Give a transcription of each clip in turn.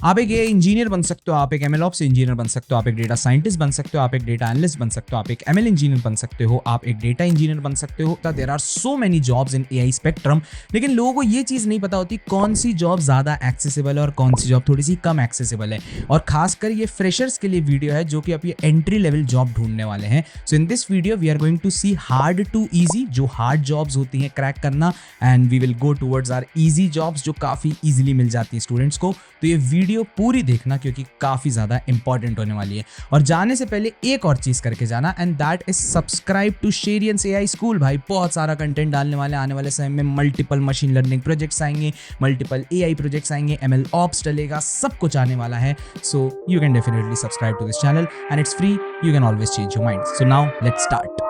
आप एक AI engineer बन सकते हो, आप एक एमएल ऑप्स इंजीनियर बन सकते हो, आप एक डेटा साइंटिस्ट बन सकते हो, आप एक डेटा एनालिस्ट बन सकते हो, आप एक एमएल इंजीनियर बन सकते हो, आप एक डेटा इंजीनियर बन सकते हो। There are so many jobs in AI spectrum. लेकिन लोगों को ये चीज नहीं पता होती कौन सी जॉब ज्यादा एक्सेसिबल है और कौन सी जॉब थोड़ी सी कम एक्सेसिबल है। और खासकर ये फ्रेशर्स के लिए वीडियो है जो कि आप ये एंट्री लेवल जॉब ढूंढने वाले हैं। So in this video we are going to see hard to easy, जो हार्ड जॉब्स होती हैं क्रैक करना, and we will go towards our easy jobs जो काफी इजीली मिल जाती है स्टूडेंट्स को। तो ये वीडियो पूरी देखना क्योंकि काफी ज्यादा इंपॉर्टेंट होने वाली है। और जाने से पहले एक और चीज करके जाना, and that is subscribe to Sheryians AI school. भाई बहुत सारा कंटेंट डालने वाले आने वाले समय में, मल्टीपल मशीन लर्निंग प्रोजेक्ट्स आएंगे, मल्टीपल एआई प्रोजेक्ट्स आएंगे, एमएल ऑप्स डलेगा, सब कुछ आने वाला है। So you can definitely subscribe to this channel and it's free, you can always change your mind. So now let's start.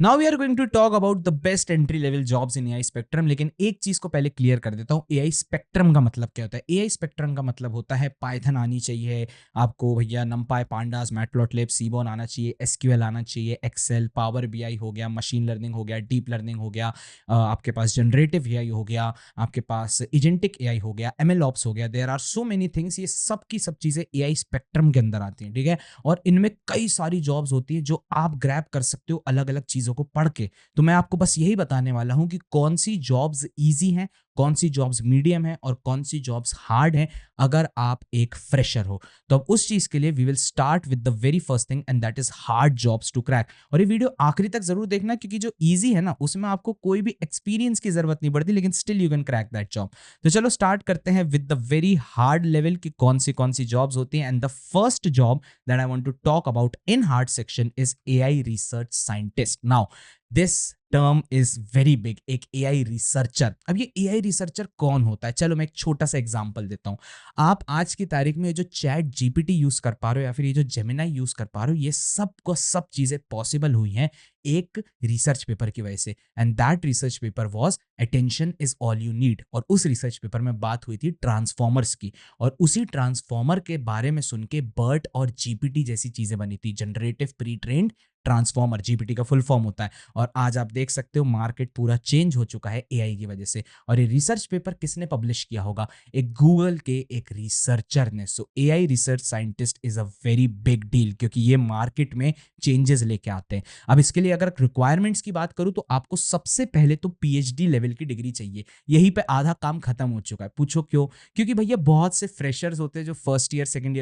Now we are going to talk about the best entry level jobs in AI spectrum. लेकिन एक चीज को पहले clear कर देता हूँ, AI spectrum का मतलब क्या होता है। एआई स्पेक्ट्रम का मतलब होता है पाइथन आनी चाहिए आपको भैया, नमपाई, पांडास, मैटप्लॉटलिब, सीबॉन आना चाहिए, एसक्यूएल आना चाहिए, एक्सेल, पावर बीआई हो गया, मशीन लर्निंग हो गया, डीप लर्निंग हो गया, आपके पास जनरेटिव एआई हो गया, आपके पास एजेंटिक एआई हो गया, एमएल ऑप्स हो गया। There are so many things, ये सब की सब चीजें एआई स्पेक्ट्रम के अंदर आती हैं, ठीक है। और इनमें कई सारी जॉब्स होती है जो आप ग्रैब कर सकते हो अलग अलग चीजों को पढ़ के। तो मैं आपको बस यही बताने वाला हूं कि कौन सी जॉब्स इजी हैं, कौन सी जॉब्स मीडियम है और कौन सी जॉब्स हार्ड हैं अगर आप एक फ्रेशर हो। तो अब उस चीज के लिए we will start with the very first thing, and that is hard jobs to crack. और ये वीडियो आखिरी तक जरूर देखना क्योंकि जो इजी है ना उसमें आपको कोई भी एक्सपीरियंस की जरूरत नहीं पड़ती, लेकिन still you can crack that job. तो चलो स्टार्ट करते हैं with the very hard level की कौन सी जॉब्स होती हैं। And the first job that I want to talk about in hard section is AI research scientist. Now this term is very big, एक एआई रिसर्चर। अब ये AI researcher कौन होता है, चलो मैं एक छोटा सा एग्जांपल देता हूं। आप आज की तारीख में जो चैट जीपीटी यूज कर पा रहे हो या फिर ये जो जेमिनाई यूज कर पा रहे हो, ये सब को सब चीजें पॉसिबल हुई हैं एक रिसर्च पेपर की वजह से। And that research paper was attention is all you need. और उस रिसर्च पेपर में बात हुई थी ट्रांसफॉर्मर्स की, और उसी ट्रांसफॉर्मर के बारे में सुन के बर्ट और जीपीटी जैसी चीजें बनी थी, generative pre trained transformer, GPT का फुल फॉर्म होता है। और आज आप देख सकते हो मार्केट पूरा चेंज हो चुका है एआई की वजह से। और ये रिसर्च पेपर किसने पब्लिश किया होगा, एक गूगल के एक रिसर्चर ने। सो AI research scientist is a very big deal क्योंकि ये मार्केट में चेंजेस लेके आते हैं। अब इसके लिए अगर रिक्वायरमेंट्स की बात करूं तो आपको सबसे पहले तो पीएचडी लेवल की डिग्री चाहिए। यहीं पे आधा काम खत्म हो चुका है। पूछो क्यों? क्योंकि भैया बहुत से फ्रेशर्स होते हैं जो फर्स्ट ईयर सेकंड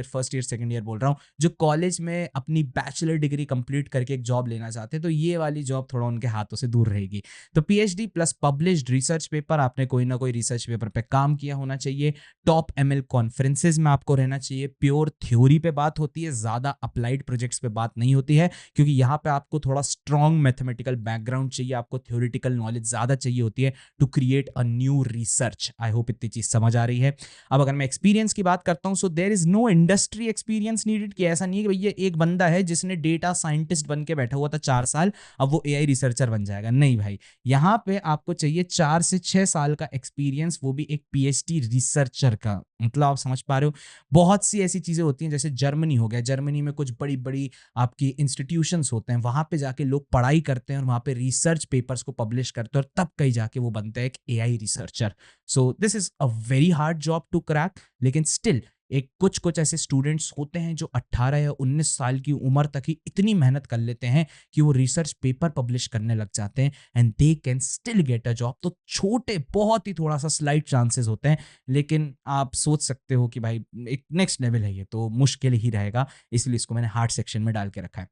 ईयर बोल रहा हूँ, जो कॉलेज में अपनी बैचलर डिग्री कंप्लीट करके एक जॉब लेना चाहते हैं, तो ये वाली जॉब थोड़ा उनके हाथों से दूर रहेगी। तो PhD plus published research paper, आपने कोई ना कोई रिसर्च पेपर पे काम किया होना चाहिए। टॉप एमएल कॉन्फ्रेंसेज में आपको रहना चाहिए। प्योर थ्योरी पे बात होती है, ज्यादा अप्लाइड प्रोजेक्ट्स पे बात नहीं होती है, क्योंकि यहाँ पे आपको थोड़ा स्ट्रॉन्ग मैथमेटिकल बैकग्राउंड चाहिए, आपको थ्योरेटिकल नॉलेज ज्यादा चाहिए होती है to create a new research. I hope इतनी चीज समझ आ रही है। अब अगर मैं एक्सपीरियंस की बात करता हूं, so there is no industry experience needed. कि ऐसा नहीं है कि भैया एक बंदा है जिसने डेटा साइंटिस्ट बन के बैठा हुआ था 4 साल, अब वो एआई रिसर्चर बन जाएगा। नहीं भाई, यहाँ पे आपको चाहिए 4 से 6 साल का एक्सपीरियंस, वो भी एक पीएचडी रिसर्चर का। मतलब आप समझ पा रहे हो, बहुत सी ऐसी चीजें होती हैं, जैसे जर्मनी हो गया, जर्मनी में कुछ बड़ी बड़ी आपकी इंस्टीट्यूशंस होते हैं, वहां पे जाके लोग पढ़ाई करते हैं और वहां पे रिसर्च पेपर्स को पब्लिश करते हैं, और तब कहीं जाके वो बनता है एक AI researcher. So this is a very hard job to crack. लेकिन स्टिल एक कुछ कुछ ऐसे स्टूडेंट्स होते हैं जो 18 या 19 साल की उम्र तक ही इतनी मेहनत कर लेते हैं कि वो रिसर्च पेपर पब्लिश करने लग जाते हैं, and they can still get a job. तो छोटे, बहुत ही थोड़ा सा स्लाइट चांसेस होते हैं, लेकिन आप सोच सकते हो कि भाई एक नेक्स्ट लेवल है, ये तो मुश्किल ही रहेगा, इसलिए इसको मैंने हार्ड सेक्शन में डाल के रखा है।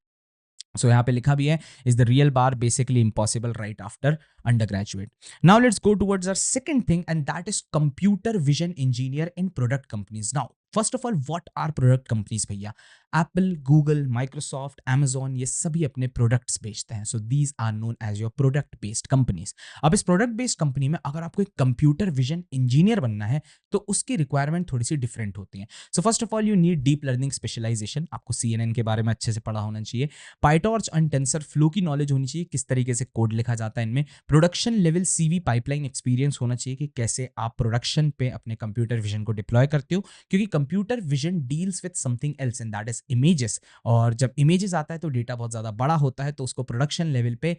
सो यहाँ पे लिखा भी है, is the real bar basically impossible right after undergraduate. Now let's go towards our second thing, and that is computer vision engineer in product companies. Now first of all, what are product companies भैया? Apple, Google, Microsoft, Amazon, ये सभी अपने products बेचते हैं। So these are known as your product based companies. अब इस product based company में अगर आपको एक कंप्यूटर विजन इंजीनियर बनना है तो उसकी रिक्वायरमेंट थोड़ी सी डिफरेंट होती है। So first of all you need deep learning specialization, आपको CNN के बारे में अच्छे से पढ़ा होना चाहिए। पाइटॉर्च एंड टेंसर फ्लो की नॉलेज होनी चाहिए, किस तरीके से कोड लिखा जाता है इनमें। Production level CV pipeline experience होना चाहिए कि कैसे आप प्रोडक्शन पे अपने कंप्यूटर विजन को डिप्लॉय करते हो, क्योंकि computer vision deals with something else, and that is images. और जब इमेजेस आता है तो डेटा बहुत ज्यादा बड़ा होता है, तो उसको प्रोडक्शन लेवल पे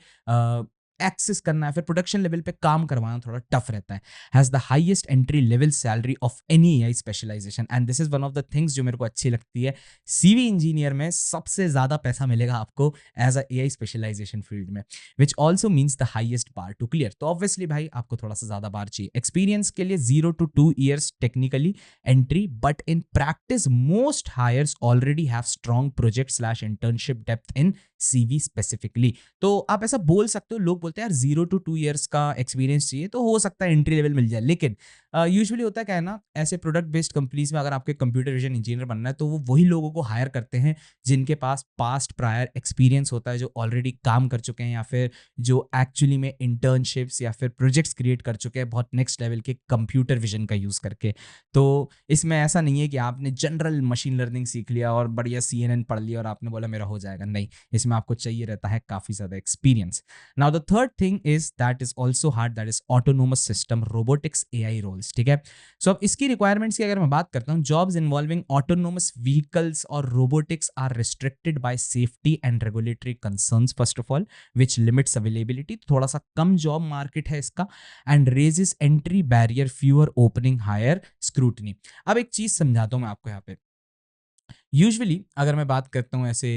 एक्सेस करना है, फिर प्रोडक्शन लेवल पे काम करवाना थोड़ा टफ रहता है। Has the highest entry level salary of any AI specialisation, and this is one of the things जो मेरे को अच्छी लगती है। सीवी इंजीनियर में सबसे ज्यादा पैसा मिलेगा आपको as a AI specialization field में, which also means the highest bar to clear. तो ऑब्वियसली भाई आपको थोड़ा सा ज्यादा बार चाहिए। एक्सपीरियंस के लिए 0 to 2 years technically entry, but in practice most hires already have strong project slash internship depth in CV specifically. तो आप ऐसा बोल सकते हो, लोग बोलते हैं यार 0 to 2 years का एक्सपीरियंस चाहिए तो हो सकता है एंट्री लेवल मिल जाए, लेकिन यूजुअली होता है क्या है ना, ऐसे प्रोडक्ट बेस्ड कंपनीज में अगर आपके कंप्यूटर विजन इंजीनियर बनना है तो वो वही लोगों को हायर करते हैं जिनके पास पास्ट प्रायर एक्सपीरियंस होता है, जो ऑलरेडी काम कर चुके हैं या फिर जो एक्चुअली में इंटर्नशिप्स या फिर प्रोजेक्ट्स क्रिएट कर चुके हैं बहुत नेक्स्ट लेवल के कंप्यूटर विजन का यूज़ करके। तो इसमें ऐसा नहीं है कि आपने जनरल मशीन लर्निंग सीख लिया और बढ़िया CNN पढ़ लिया और आपने बोला मेरा हो जाएगा, नहीं, इसमें आपको चाहिए रहता है काफ़ी ज़्यादा experience. Now the third thing is that is also hard, that is autonomous system robotics AI roles, ठीक है। सो अब इसकी रिक्वायरमेंट्स की अगर मैं बात करता हूँ, जॉब्स इन्वॉल्विंग ऑटोनोमस व्हीकल्स और robotics are restricted by safety and regulatory concerns first of all, which limits availability. थोड़ा सा कम जॉब मार्केट है इसका, and raises entry barrier, fewer opening, higher scrutiny. अब एक चीज समझाता हूँ मैं आपको यहाँ पे। यूजुअली अगर मैं बात करता हूँ ऐसे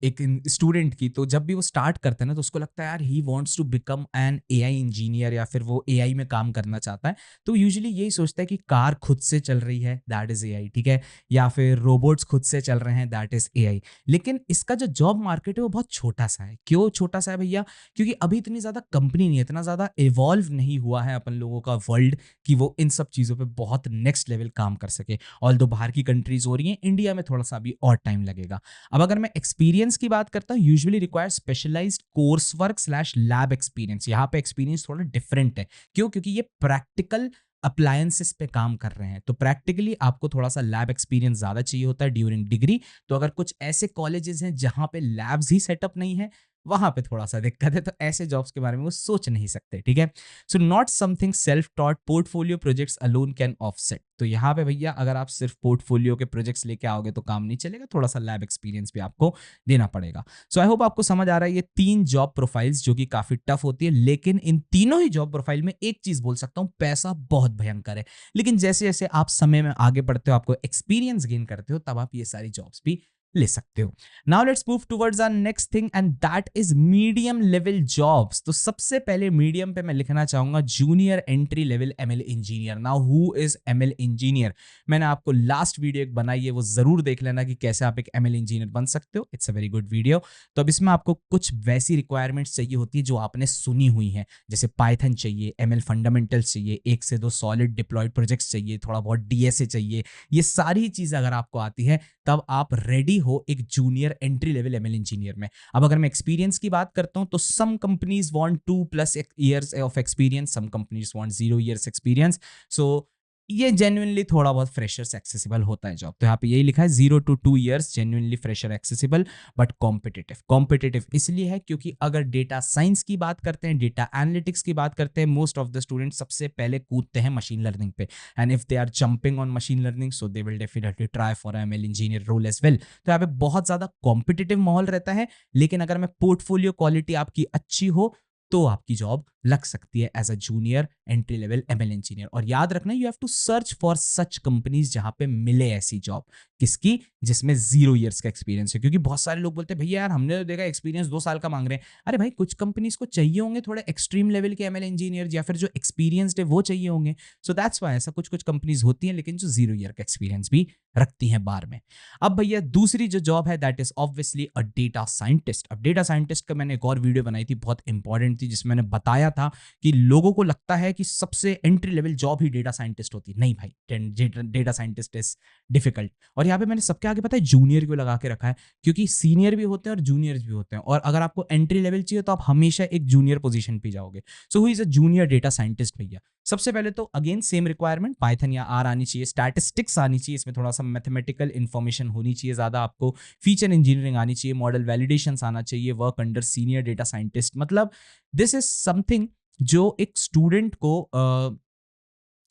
एक स्टूडेंट की, तो जब भी वो स्टार्ट करता है ना तो उसको लगता है यार he wants to become an AI engineer या फिर वो एआई में काम करना चाहता है। तो यूजुअली यही सोचता है कि कार खुद से चल रही है, दैट इज एआई, ठीक है, या फिर रोबोट्स खुद से चल रहे हैं, दैट इज एआई। लेकिन इसका जो जॉब मार्केट है वो बहुत छोटा सा है। क्यों छोटा सा है भैया? क्योंकि अभी इतनी ज्यादा कंपनी नहीं है, इतना ज्यादा इवॉल्व नहीं हुआ है अपन लोगों का वर्ल्ड कि वो इन सब चीजों पे बहुत नेक्स्ट लेवल काम कर सके। ऑल दो बाहर की कंट्रीज हो रही हैं, इंडिया में थोड़ा सा अभी और टाइम लगेगा। अब अगर मैं एक्सपीरियंस की बात करता हूँ, usually require specialized course work slash lab experience. यहाँ पे एक्सपीरियंस थोड़ा डिफरेंट है। क्यों? क्योंकि ये प्रैक्टिकल अप्लायंसेस पे काम कर रहे हैं, तो प्रैक्टिकली आपको थोड़ा सा लैब एक्सपीरियंस ज्यादा चाहिए होता है ड्यूरिंग डिग्री। तो अगर कुछ ऐसे कॉलेजेस हैं जहां पे लैब्स ही सेटअप नहीं है, वहां पे थोड़ा सा दिक्कत है, तो ऐसे जॉब्स के बारे में वो सोच नहीं सकते, ठीक है। So not something self taught, portfolio projects alone can offset. तो यहाँ पे भैया अगर आप सिर्फ पोर्टफोलियो के प्रोजेक्ट्स लेके आओगे तो काम नहीं चलेगा, थोड़ा सा लैब एक्सपीरियंस भी आपको देना पड़ेगा। सो आई होप आपको समझ आ रहा है ये 3 जॉब प्रोफाइल्स जो कि काफी टफ होती है, लेकिन इन तीनों ही जॉब प्रोफाइल में एक चीज बोल सकता हूं, पैसा बहुत भयंकर है। लेकिन जैसे जैसे आप समय में आगे बढ़ते हो, आपको एक्सपीरियंस गेन करते हो, तब आप ये सारी जॉब्स भी ले सकते हो। Now let's move towards our next thing and that is medium level jobs. तो सबसे पहले मीडियम पे मैं लिखना चाहूंगा junior entry level ML engineer. Now who is ML engineer? मैंने आपको लास्ट वीडियो एक बनाई है, वो जरूर देख लेना कि कैसे आप एक एमएल इंजीनियर बन सकते हो। It's a very good video. तो अब इसमें आपको कुछ वैसी रिक्वायरमेंट्स चाहिए होती है जो आपने सुनी हुई है, जैसे पाइथन चाहिए, एमएल फंडामेंटल्स चाहिए, 1 से 2 सॉलिड डिप्लॉयड प्रोजेक्ट्स चाहिए, थोड़ा बहुत डीएसए चाहिए। ये सारी चीजें अगर आपको आती है तब आप रेडी हो एक junior entry level ML engineer में। अब अगर मैं एक्सपीरियंस की बात करता हूं तो some companies want 2+ years of experience, some companies want 0 years experience. So ये जेन्युइनली थोड़ा बहुत फ्रेशर्स एक्सेसिबल होता है जॉब। तो यहाँ पे यही लिखा है 0 to 2 years genuinely fresher accessible but competitive. Competitive इसलिए है क्योंकि अगर डेटा साइंस की बात करते हैं, डेटा एनालिटिक्स की बात करते हैं, मोस्ट ऑफ द स्टूडेंट्स सबसे पहले कूदते हैं मशीन लर्निंग पे, and if they are jumping on machine learning so they will definitely try for ML engineer role as well. तो यहाँ पे बहुत ज्यादा कॉम्पिटिटिव माहौल रहता है, लेकिन अगर मैं पोर्टफोलियो क्वालिटी आपकी अच्छी हो तो आपकी जॉब लग सकती है as a junior entry level ML engineer. और याद रखना, you have to search for such companies जहां पे मिले ऐसी जॉब। किसकी? जिसमें 0 years का एक्सपीरियंस है। क्योंकि बहुत सारे लोग बोलते हैं भैया यार हमने तो देखा एक्सपीरियंस 2 साल का मांग रहे हैं। अरे भाई कुछ कंपनीज को चाहिए होंगे थोड़े एक्सट्रीम लेवल के एमएल इंजीनियर, या फिर जो एक्सपीरियंस्ड है वो चाहिए होंगे। सो दैट्स वाई ऐसा कुछ कुछ कंपनीज होती हैं, लेकिन जो 0 year का एक्सपीरियंस भी रखती हैं बार में। अब भैया दूसरी जो जॉब है that is obviously a data scientist. अब डेटा साइंटिस्ट का मैंने एक और वीडियो बनाई थी, बहुत इंपॉर्टेंट थी, जिसमें मैंने बताया था कि लोगों को लगता है कि सबसे एंट्री लेवल जॉब ही डेटा साइंटिस्ट होती है। नहीं भाई, डेटा साइंटिस्ट इज डिफिकल्ट। और यहाँ पे मैंने सबके आगे पता है जूनियर क्यों लगा के रखा है? क्योंकि सीनियर भी होते हैं और जूनियर्स भी होते हैं, और अगर आपको एंट्री लेवल चाहिए तो आप हमेशा एक जूनियर पोजीशन पे जाओगे। So who is a junior data scientist भैया? सबसे पहले तो अगेन सेम रिक्वायरमेंट, पाइथन या आर आनी चाहिए, स्टैटिस्टिक्स आनी चाहिए, इसमें थोड़ा सा मैथमेटिकल इन्फॉर्मेशन होनी चाहिए ज्यादा आपको, फीचर इंजीनियरिंग आनी चाहिए, मॉडल वैलिडेशन आना चाहिए, work under senior data scientist. मतलब दिस इज समथिंग जो एक स्टूडेंट को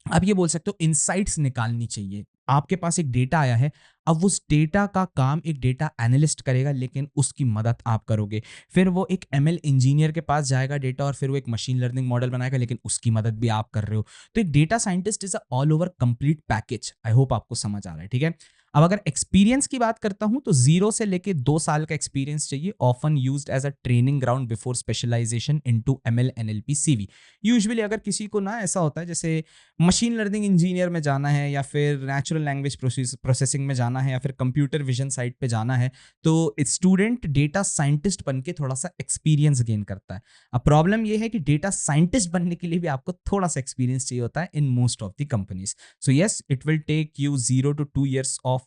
आप ये बोल सकते हो इनसाइट्स निकालनी चाहिए। आपके पास एक डेटा आया है, अब उस डेटा का काम एक डेटा एनालिस्ट करेगा, लेकिन उसकी मदद आप करोगे। फिर वो एक एमएल इंजीनियर के पास जाएगा डेटा, और फिर वो एक मशीन लर्निंग मॉडल बनाएगा, लेकिन उसकी मदद भी आप कर रहे हो। तो एक data scientist is a all over complete package. I hope आपको समझ आ रहा है, ठीक है। अब अगर एक्सपीरियंस की बात करता हूं तो 0 से लेके 2 साल का एक्सपीरियंस चाहिए, often used as a training ground before specialization into ML NLP CV. Usually अगर किसी को ना ऐसा होता है जैसे मशीन लर्निंग इंजीनियर में जाना है, या फिर नेचुरल लैंग्वेज प्रोसेसिंग में जाना है, या फिर कंप्यूटर विजन साइड पे जाना है, तो स्टूडेंट डेटा साइंटिस्ट बन के थोड़ा सा एक्सपीरियंस गेन करता है। अब प्रॉब्लम ये है कि डेटा साइंटिस्ट बनने के लिए भी आपको थोड़ा सा एक्सपीरियंस चाहिए होता है in most of the companies. So yes, it will take you 0 to 2 years of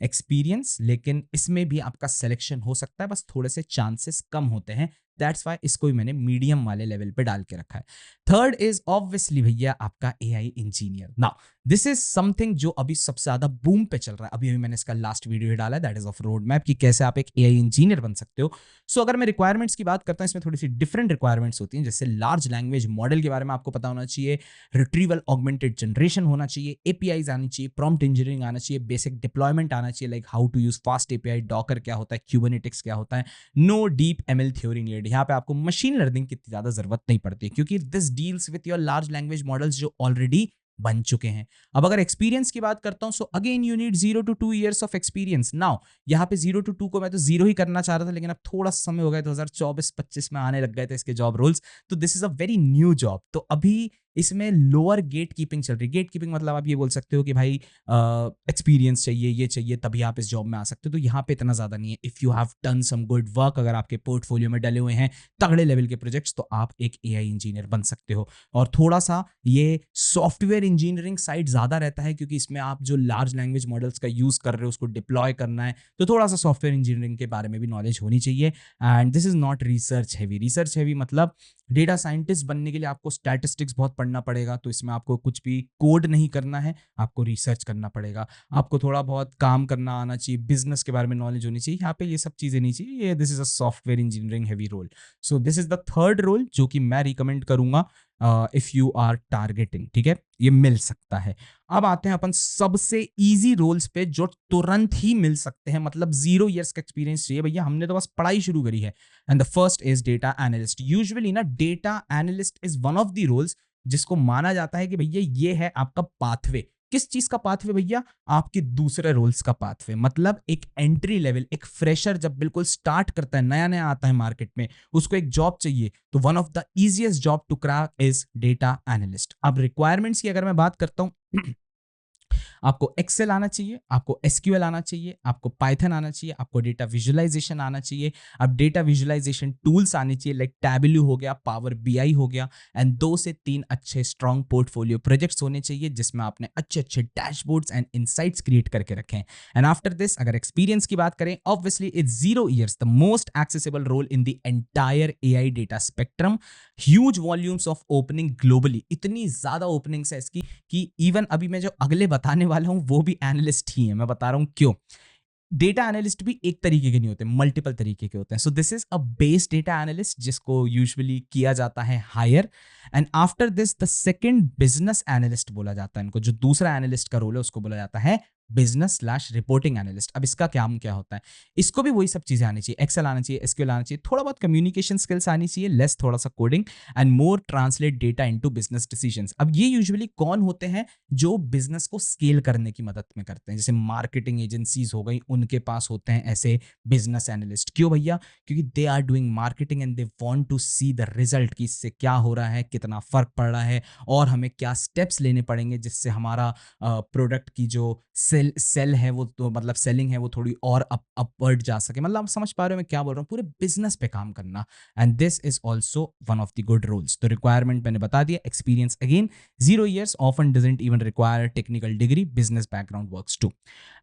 experience, लेकिन इसमें भी आपका सिलेक्शन हो सकता है, बस थोड़े से चांसेस कम होते हैं। दैट्स वाई इसको भी मैंने मीडियम वाले लेवल पे डाल के रखा है। थर्ड इज ऑब्वियसली भैया आपका AI engineer. Now this is something जो अभी सबसे ज्यादा बूम पे चल रहा है। अभी अभी मैंने इसका लास्ट वीडियो डाला है, that is of road map, कि कैसे आप एक एआई इंजीनियर बन सकते हो। सो अगर मैं रिक्वायरमेंट्स की बात करता हूँ, इसमें थोड़ी सी डिफरेंट रिक्वायरमेंट्स होती हैं। जैसे लार्ज लैंग्वेज मॉडल के बारे में आपको पता होना चाहिए, रिट्रीवल ऑगमेंटेड जनरेशन होना चाहिए, एपीआईज आनी चाहिए, प्रॉम्प्ट इंजीनियरिंग आना चाहिए, बेसिक डिप्लॉयमेंट आना चाहिए, like how to use fast API, docker क्या होता है, क्यूबरनेटिक्स क्या होता है। No deep ML theory needed. यहाँ पे आपको मशीन लर्निंग की इतनी ज्यादा जरूरत नहीं पड़ती, क्योंकि this deals with your large language models जो ऑलरेडी बन चुके हैं। अब अगर एक्सपीरियंस की बात करता हूं, so again you need 0 to 2 years of experience. Now यहाँ पे 0 to 2 को मैं तो 0 ही करना चाह रहा था, लेकिन अब थोड़ा समय हो गया, 2024-25 में आने लग गए थे इसके जॉब रोल्स। तो this is a very new job. तो अभी इसमें लोअर गेट कीपिंग चल रही है। गेट कीपिंग मतलब आप ये बोल सकते हो कि भाई एक्सपीरियंस चाहिए, ये चाहिए, तभी आप इस जॉब में आ सकते हो। तो यहाँ पे इतना ज्यादा नहीं है। If you have done some good work, अगर आपके पोर्टफोलियो में डले हुए हैं तगड़े लेवल के प्रोजेक्ट्स, तो आप एक एआई इंजीनियर बन सकते हो। और थोड़ा सा ये सॉफ्टवेयर इंजीनियरिंग साइड ज्यादा रहता है, क्योंकि इसमें आप जो लार्ज लैंग्वेज मॉडल्स का यूज कर रहे हो उसको डिप्लॉय करना है, तो थोड़ा सा सॉफ्टवेयर इंजीनियरिंग के बारे में भी नॉलेज होनी चाहिए। And this is not research heavy. Research heavy मतलब डेटा साइंटिस्ट बनने के लिए आपको स्टैटिस्टिक्स बहुत पढ़ना पड़ेगा, तो इसमें आपको कुछ भी कोड नहीं करना है, आपको रिसर्च करना पड़ेगा। आपको थोड़ा बहुत काम करना आना चाहिए, बिजनेस के बारे में नॉलेज होनी चाहिए। यहाँ पे ये सब चीजें नहीं चाहिए। ये this is a software engineering heavy role. So this is the third role जो कि मैं रिकमेंड करूंगा इफ यू आर टारगेटिंग, ठीक है, ये मिल सकता है। अब आते हैं अपन सबसे इजी रोल्स पे जो तुरंत ही मिल सकते हैं, मतलब 0 years का एक्सपीरियंस चाहिए भैया, हमने तो बस पढ़ाई शुरू करी है। And the first is data analyst. Usually ना data analyst is one of the roles जिसको माना जाता है कि भैया ये है आपका पाथवे। किस चीज का पाथवे भैया? आपके दूसरे रोल्स का पाथवे। मतलब एक एंट्री लेवल, एक फ्रेशर जब बिल्कुल स्टार्ट करता है, नया नया आता है मार्केट में, उसको एक जॉब चाहिए, तो one of the easiest job to crack is data analyst. अब रिक्वायरमेंट्स की अगर मैं बात करता हूं, आपको एक्सेल आना चाहिए, आपको एसक्यूएल आना चाहिए, आपको पाइथन आना चाहिए, आपको डेटा विजुअलाइजेशन आना चाहिए। अब डेटा विजुअलाइजेशन टूल्स आने चाहिए, लाइक टैबल्यू हो गया, पावर बीआई हो गया। एंड 2 से 3 अच्छे स्ट्रॉन्ग पोर्टफोलियो प्रोजेक्ट्स होने चाहिए, जिसमें आपने अच्छे अच्छे डैशबोर्ड्स एंड इनसाइट्स क्रिएट करके रखे हैं। एंड आफ्टर दिस अगर एक्सपीरियंस की बात करें, obviously it's 0 years the most accessible role in the entire AI data spectrum. Huge volumes of opening globally, इतनी ज्यादा ओपनिंग्स है इसकी कि इवन अभी मैं जो अगले बताने वाला हूं वो भी एनालिस्ट ही है। मैं बता रहा हूं क्यों। डेटा एनालिस्ट भी एक तरीके के नहीं होते, मल्टीपल तरीके के होते हैं। So this is a base data analyst जिसको यूजुअली किया जाता है hire. And after this the second business analyst बोला जाता है इनको। जो दूसरा एनालिस्ट का रोल है उसको बोला जाता है बिजनेस स्लैश रिपोर्टिंग एनालिस्ट। अब इसका क्या क्या होता है? इसको भी वही सब चीजें आनी चाहिए, एक्सेल आना चाहिए, एसक्यूएल आना चाहिए, थोड़ा बहुत कम्युनिकेशन स्किल्स आनी चाहिए, लेस थोड़ा सा coding, and more translate data into business decisions. अब ये यूजुअली कौन होते हैं? जो बिजनेस को स्केल करने की मदद में करते हैं, जैसे मार्केटिंग एजेंसीज हो गई, उनके पास होते हैं ऐसे बिजनेस एनालिस्ट। क्यों भैया? क्योंकि they are doing marketing and they want to see the result, कि इससे क्या हो रहा है, कितना फर्क पड़ रहा है, और हमें क्या स्टेप्स लेने पड़ेंगे जिससे हमारा प्रोडक्ट की जो सेल है वो, तो मतलब सेलिंग है वो थोड़ी और अपवर्ड जा सके। मतलब आप समझ पा रहे हो मैं क्या बोल रहा हूँ? पूरे बिजनेस पे काम करना। And this is also one of the good roles. तो रिक्वायरमेंट मैंने बता दिया। Experience again 0 years, often doesn't even require technical degree, business background works too.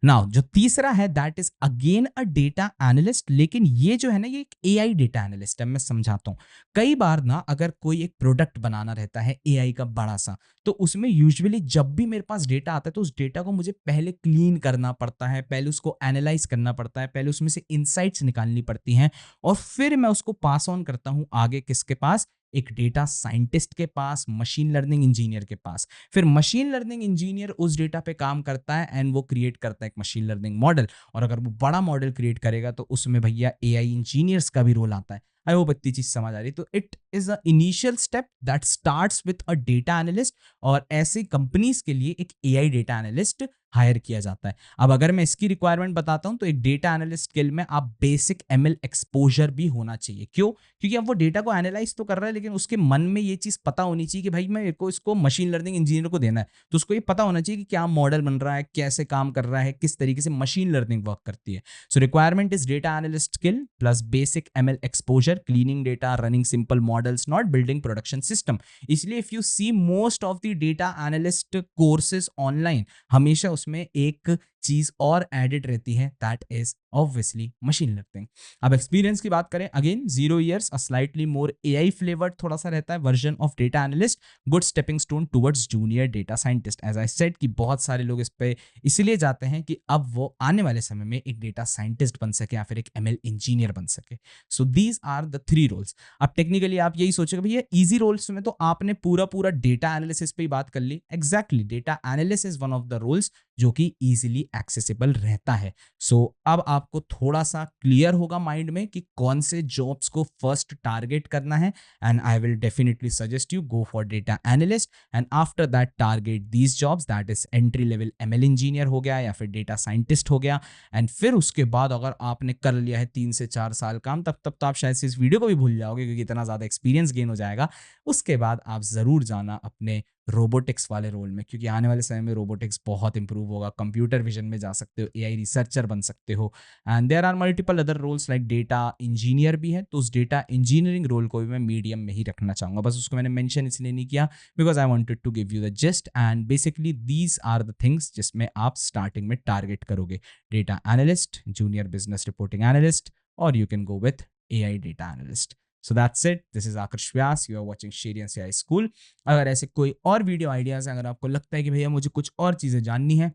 Now जो तीसरा है that is again a data analyst, लेकिन ये जो है ना ये एक एआई डेटा एनालिस्ट है। मैं समझाता हूँ। कई बार ना अगर कोई एक प्रोडक्ट बनाना रहता है एआई का बड़ा सा, तो उसमें यूजुअली जब भी मेरे पास डेटा आता है तो उस डेटा को मुझे पहले क्लीन करना पड़ता है, पहले उसको एनालाइज करना पड़ता है, पहले उसमें से इनसाइट्स निकालनी पड़ती हैं और फिर मैं उसको पास ऑन करता हूँ आगे किसके पास, एक डेटा साइंटिस्ट के पास, मशीन लर्निंग इंजीनियर के पास। फिर मशीन लर्निंग इंजीनियर उस डेटा पे काम करता है एंड वो क्रिएट करता है एक मशीन लर्निंग मॉडल। और अगर वो बड़ा मॉडल क्रिएट करेगा तो उसमें भैया एआई इंजीनियर्स का भी रोल आता है। आई होप इतनी चीज समझ आ रही। तो it is a initial step that starts with a data analyst और ऐसी कंपनीज के लिए एक एआई डेटा एनालिस्ट हायर किया जाता है। अब अगर मैं इसकी रिक्वायरमेंट बताता हूं तो एक डेटा एनालिस्ट स्किल में आप बेसिक एमएल एक्सपोजर भी होना चाहिए। क्यों? क्योंकि अब वो डेटा को एनालाइज तो कर रहा है लेकिन उसके मन में ये चीज पता होनी चाहिए कि भाई मैं को इसको मशीन लर्निंग इंजीनियर को देना है, तो उसको ये पता होना चाहिए कि क्या मॉडल बन रहा है, कैसे काम कर रहा है, किस तरीके से मशीन लर्निंग वर्क करती है। So requirement is data analyst skill plus basic ML exposure, cleaning data, running simple models, not building production system. इसलिए if you see most of the data analyst courses online, हमेशा उसमें एक चीज और added रहती है, that is obviously machine learning. अब experience की बात करें, again 0 years, a slightly more AI flavoured थोड़ा सा रहता है version of data analyst, good stepping stone towards junior data scientist. As I said कि बहुत सारे लोग इस पे इसलिए जाते हैं कि अब वो आने वाले समय में एक डेटा साइंटिस्ट बन सके या फिर एक एमएल इंजीनियर बन सके। So these are the 3 roles. अब टेक्निकली आप यही सोचोगे भैया इजी रोल्स में तो आपने पूरा पूरा डेटा एनालिसिस पे ही बात कर ली। Exactly, data analysis is one of the roles जो कि इजीली एक्सेसिबल रहता है। सो अब आपको थोड़ा सा क्लियर होगा माइंड में कि कौन से जॉब्स को फर्स्ट टारगेट करना है and I will definitely suggest you go for data analyst and after that target these jobs, that is entry level ML engineer हो गया या फिर डेटा साइंटिस्ट हो गया। एंड फिर उसके बाद अगर आपने कर लिया है 3 से 4 साल काम, तब तो आप शायद से इस वीडियो को भी भूल जाओगे क्योंकि इतना ज्यादा एक्सपीरियंस गेन हो जाएगा। उसके बाद आप जरूर जाना अपने रोबोटिक्स वाले रोल में, क्योंकि आने वाले समय में रोबोटिक्स बहुत इंप्रूव होगा। कंप्यूटर विजन में जा सकते हो, एआई रिसर्चर बन सकते हो and there are multiple other roles like data engineer भी है। तो उस डेटा इंजीनियरिंग रोल को भी मैं मीडियम में ही रखना चाहूंगा, बस उसको मैंने मेंशन इसलिए नहीं किया because I wanted to give you the just and basically these are the things जिसमें आप स्टार्टिंग में टारगेट करोगे, data analyst, junior business reporting analyst, और you can go with AI data analyst. So that's it. This is Akash Vyas. You are watching Sherian CI School. अगर ऐसे कोई और video ideas, अगर आपको लगता है कि भैया मुझे कुछ और चीजें जाननी है,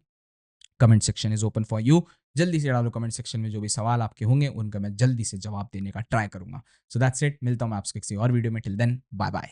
comment section is open for you. जल्दी से डालो कमेंट सेक्शन में, जो भी सवाल आपके होंगे उनका मैं जल्दी से जवाब देने का ट्राई करूंगा। सो दैट्स इट, मिलता हूं मैं आपसे किसी और वीडियो में। Till then, bye bye.